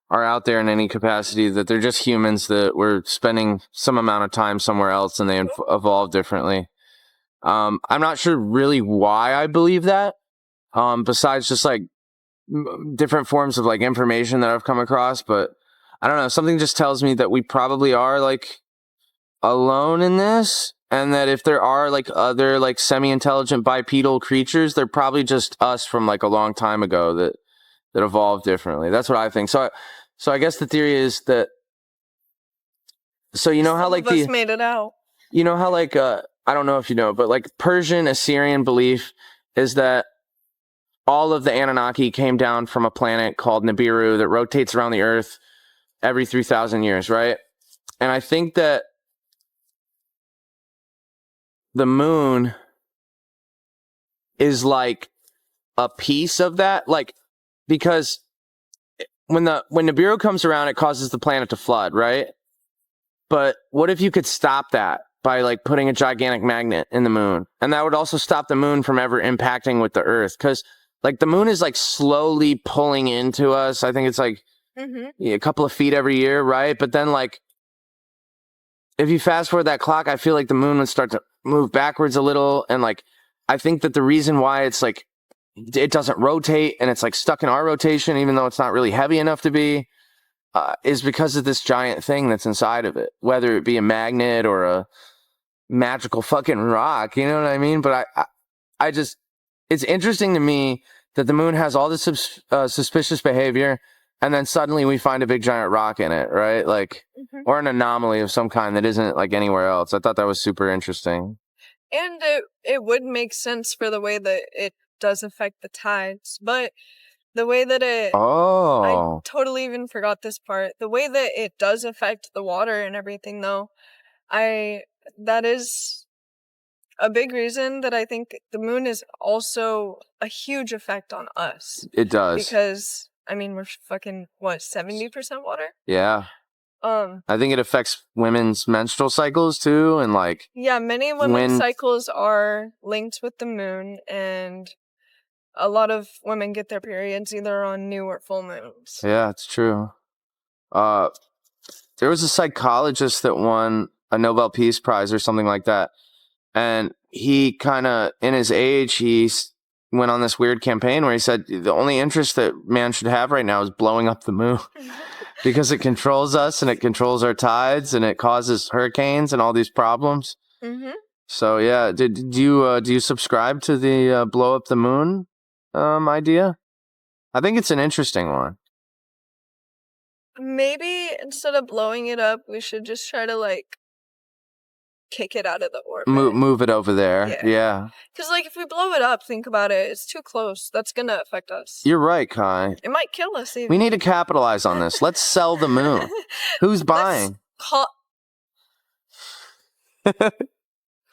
are out there in any capacity, that they're just humans that were spending some amount of time somewhere else and they evolved differently. I'm not sure really why I believe that, besides just like different forms of like information that I've come across, but I don't know, something just tells me that we probably are like alone in this, and that if there are like other like semi-intelligent bipedal creatures, they're probably just us from like a long time ago that evolved differently. That's what I think. So I guess the theory is that, so you know how like Some of us made it out. You know how like I don't know if you know, but like Persian Assyrian belief is that all of the Anunnaki came down from a planet called Nibiru that rotates around the Earth every 3,000 years, right? And I think that the moon is like a piece of that, like, because when Nibiru comes around, it causes the planet to flood, right? But what if you could stop that by like putting a gigantic magnet in the moon? And that would also stop the moon from ever impacting with the Earth, because like the moon is like slowly pulling into us. I think it's like a couple of feet every year, right? But then like if you fast forward that clock, I feel like the moon would start to move backwards a little. And like I think that the reason why it's like it doesn't rotate and it's like stuck in our rotation, even though it's not really heavy enough to be, is because of this giant thing that's inside of it, whether it be a magnet or a magical fucking rock, you know what I mean? But I just, it's interesting to me that the moon has all this suspicious behavior, and then suddenly we find a big giant rock in it, right? Like, or an anomaly of some kind that isn't like anywhere else. I thought that was super interesting. And it would make sense for the way that it does affect the tides, but the way that I totally even forgot this part. The way that it does affect the water and everything, though, that is a big reason that I think the moon is also a huge effect on us. It does. Because, I mean, we're fucking, 70% water? Yeah. I think it affects women's menstrual cycles too, and like... Yeah, many women's cycles are linked with the moon, and a lot of women get their periods either on new or full moons. Yeah, it's true. There was a psychologist that won a Nobel Peace Prize or something like that. And he kind of, in his age, went on this weird campaign where he said the only interest that man should have right now is blowing up the moon because it controls us and it controls our tides and it causes hurricanes and all these problems. Mm-hmm. So yeah, do you subscribe to the blow up the moon idea? I think it's an interesting one. Maybe instead of blowing it up, we should just try to like kick it out of the orbit. Move it over there. Yeah. Because like if we blow it up, think about it, it's too close. That's gonna affect us. You're right, Kai. It might kill us even. We need to capitalize on this. Let's sell the moon. Who's buying?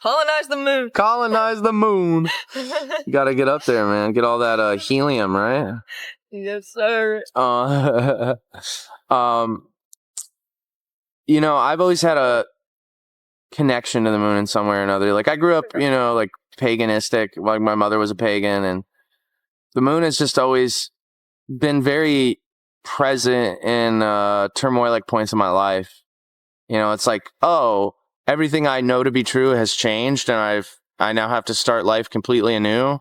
Colonize the moon. Colonize the moon. You gotta get up there, man. Get all that helium, right? Yes, sir. You know, I've always had a connection to the moon in some way or another. Like I grew up, you know, like paganistic. Like my mother was a pagan, and the moon has just always been very present in turmoilic points in my life. You know, it's like, oh, everything I know to be true has changed, and I now have to start life completely anew.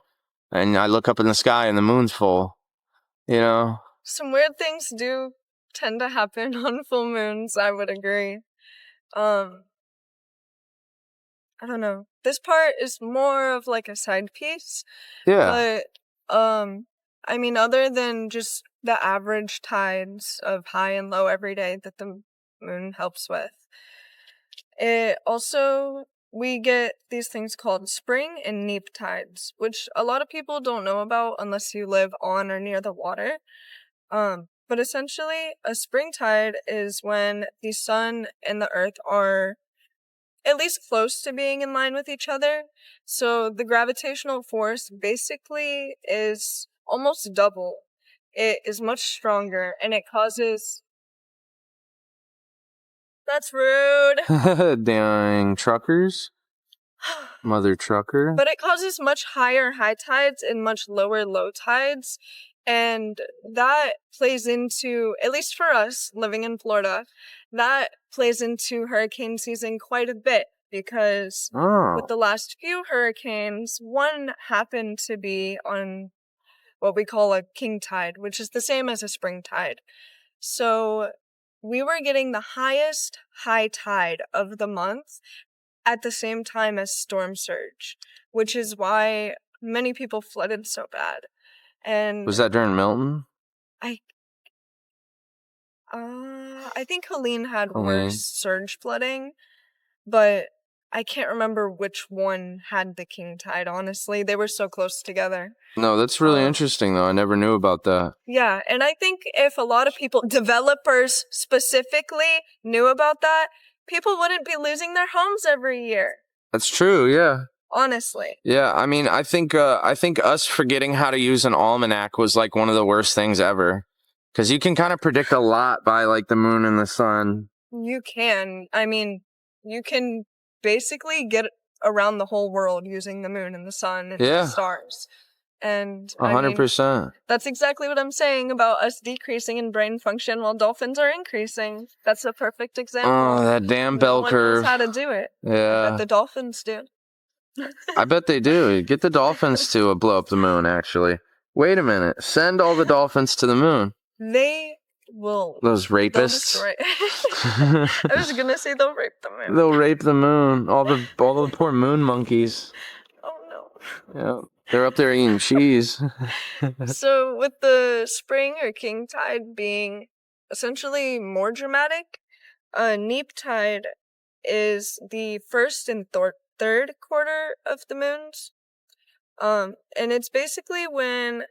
And I look up in the sky, and the moon's full. You know, some weird things do tend to happen on full moons. I would agree. I don't know. This part is more of like a side piece. Yeah. But I mean, other than just the average tides of high and low every day that the moon helps with, it also, we get these things called spring and neap tides, which a lot of people don't know about unless you live on or near the water. But essentially, a spring tide is when the sun and the earth are at least close to being in line with each other. So the gravitational force basically is almost double. It is much stronger, and it causes... That's rude. Dang truckers. Mother trucker. But it causes much higher high tides and much lower low tides. And that plays into, at least for us living in Florida, that plays into hurricane season quite a bit. Because with the last few hurricanes, one happened to be on what we call a king tide, which is the same as a spring tide. So we were getting the highest high tide of the month at the same time as storm surge, which is why many people flooded so bad. And was that during Milton? I think Helene had worse surge flooding, but I can't remember which one had the king tide, honestly. They were so close together. No, that's really interesting, though. I never knew about that. Yeah, and I think if a lot of people, developers specifically, knew about that, people wouldn't be losing their homes every year. That's true, yeah. Honestly. Yeah, I mean, I think us forgetting how to use an almanac was like one of the worst things ever. Because you can kind of predict a lot by like the moon and the sun. You can. I mean, you can basically get around the whole world using the moon and the sun and the stars. And 100%. I mean, that's exactly what I'm saying about us decreasing in brain function while dolphins are increasing. That's a perfect example. Oh, that damn bell curve. No one knows how to do it. Yeah. But the dolphins do. I bet they do. Get the dolphins to blow up the moon, actually. Wait a minute. Send all the dolphins to the moon. They will. Those rapists. I was going to say they'll rape the moon. They'll rape the moon. All the poor moon monkeys. Oh, no. Yeah. They're up there eating cheese. So with the spring or king tide being essentially more dramatic, neap tide is the first and third quarter of the moons. And it's basically when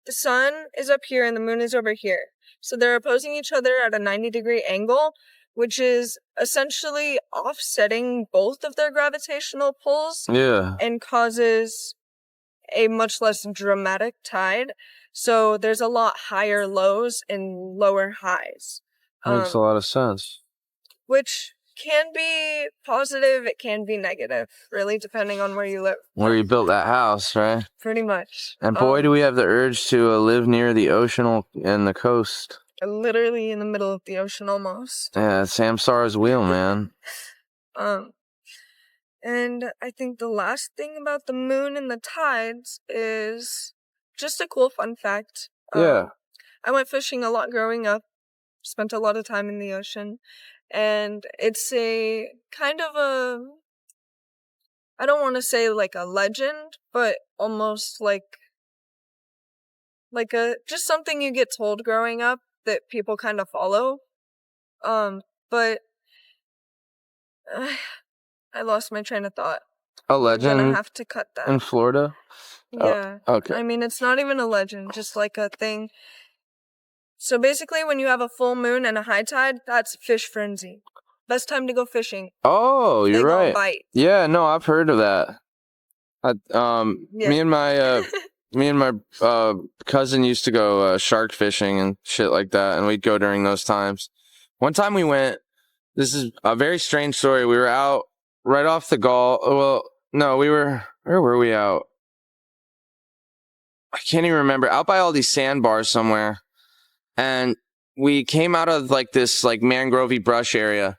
the sun is up here and the moon is over here. So they're opposing each other at a 90-degree angle, which is essentially offsetting both of their gravitational pulls. Yeah. And causes a much less dramatic tide. So there's a lot higher lows and lower highs. Makes a lot of sense. Which can be positive, it can be negative, really, depending on where you live. Where you built that house, right? Pretty much. And boy, do we have the urge to live near the ocean and the coast. Literally in the middle of the ocean, almost. Yeah, Samsara's wheel, man. And I think the last thing about the moon and the tides is just a cool fun fact. Yeah. I went fishing a lot growing up, spent a lot of time in the ocean, and it's a kind of a, I don't want to say like a legend, but almost like a, just something you get told growing up that people kind of follow. But I lost my train of thought. A I'm gonna legend have to cut that. in Florida? Yeah. Oh, okay. I mean, it's not even a legend, just like a thing. So basically, when you have a full moon and a high tide, that's fish frenzy. Best time to go fishing. Oh, They you're gonna right. bite. Yeah, no, I've heard of that. Yeah. Me and my cousin used to go shark fishing and shit like that, and we'd go during those times. One time we went. This is a very strange story. We were out right off the Gulf. Well, no, where were we out? I can't even remember. Out by all these sandbars somewhere. And we came out of like this like mangrovey brush area,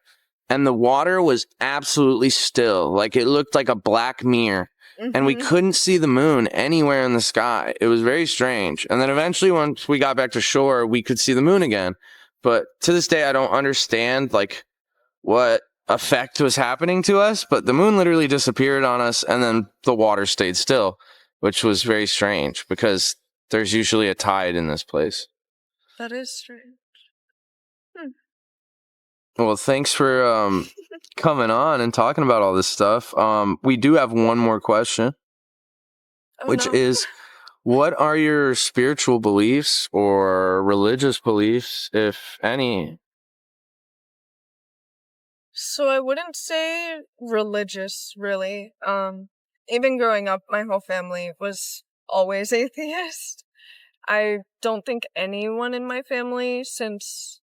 and the water was absolutely still. Like it looked like a black mirror. And we couldn't see the moon anywhere in the sky. It was very strange. And then eventually, once we got back to shore, we could see the moon again. But to this day, I don't understand like what effect was happening to us. But the moon literally disappeared on us, and then the water stayed still, which was very strange because there's usually a tide in this place. That is strange. Well, thanks for coming on and talking about all this stuff. We do have one more question, which is, what are your spiritual beliefs or religious beliefs, if any? So I wouldn't say religious, really. Even growing up, my whole family was always atheist. I don't think anyone in my family since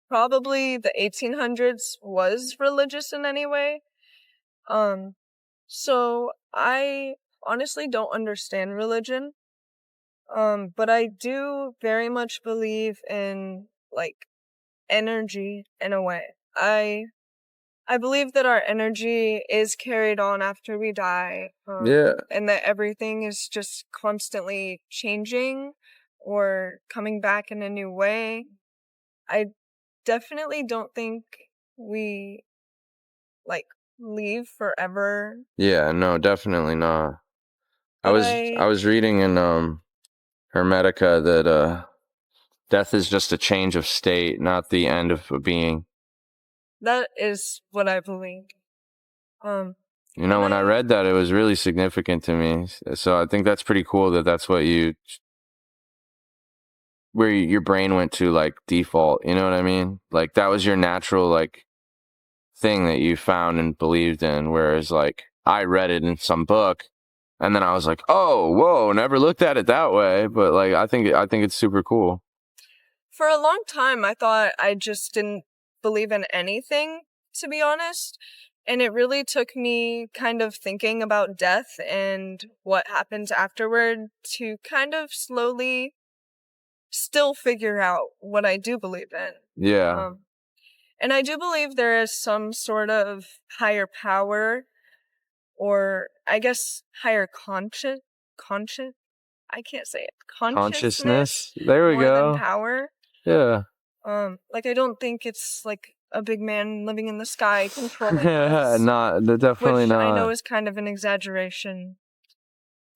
probably the 1800s was religious in any way. So I honestly don't understand religion. But I do very much believe in like energy in a way. I believe that our energy is carried on after we die. And that everything is just constantly changing or coming back in a new way. I definitely don't think we like leave forever. Yeah, no, definitely not. I But was reading in Hermetica that death is just a change of state, not the end of a being. that is what I believe. You know, when I read that, it was really significant to me. So I think that's pretty cool that that's what where your brain went to like default. You know what I mean? Like that was your natural like thing that you found and believed in. Whereas like I read it in some book, and then I was like, oh, whoa, never looked at it that way. But like I think it's super cool. For a long time, I thought I just didn't believe in anything, to be honest. And it really took me kind of thinking about death and what happens afterward to kind of slowly still figure out what I do believe in. Yeah. And I do believe there is some sort of higher power, or I guess higher conscience. I can't say it. Consciousness. There we more go. than power. Yeah. Like I don't think it's like a big man living in the sky controlling Yeah, us. definitely which not. I know is kind of an exaggeration.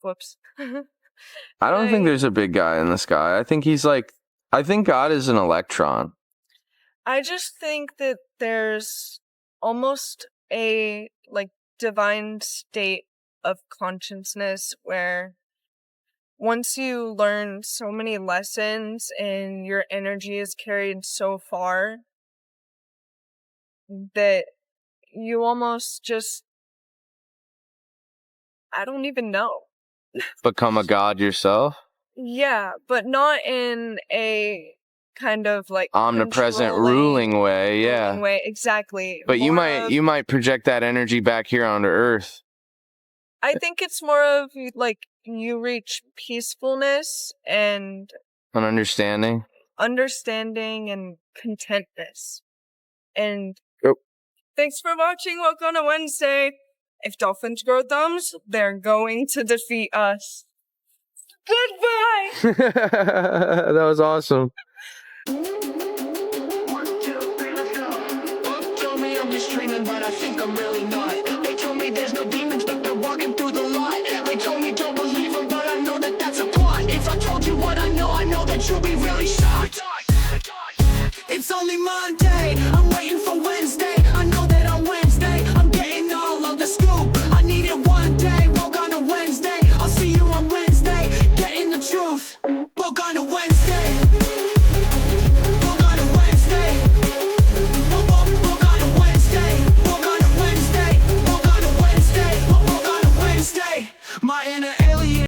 Whoops. I don't think there's a big guy in the sky. I think God is an electron. I just think that there's almost a like divine state of consciousness where once you learn so many lessons and your energy is carried so far that you almost just, I don't even know. Become a god yourself? Yeah, but not in a kind of like Omnipresent ruling way, yeah. way, exactly. But you might project that energy back here onto Earth. I think it's more of like you reach peacefulness and An understanding and contentness. And thanks for watching Woke on a Wednesday. If dolphins grow thumbs, they're going to defeat us. Goodbye! That was awesome. Told me I'm just dreaming, but I think I'm really not.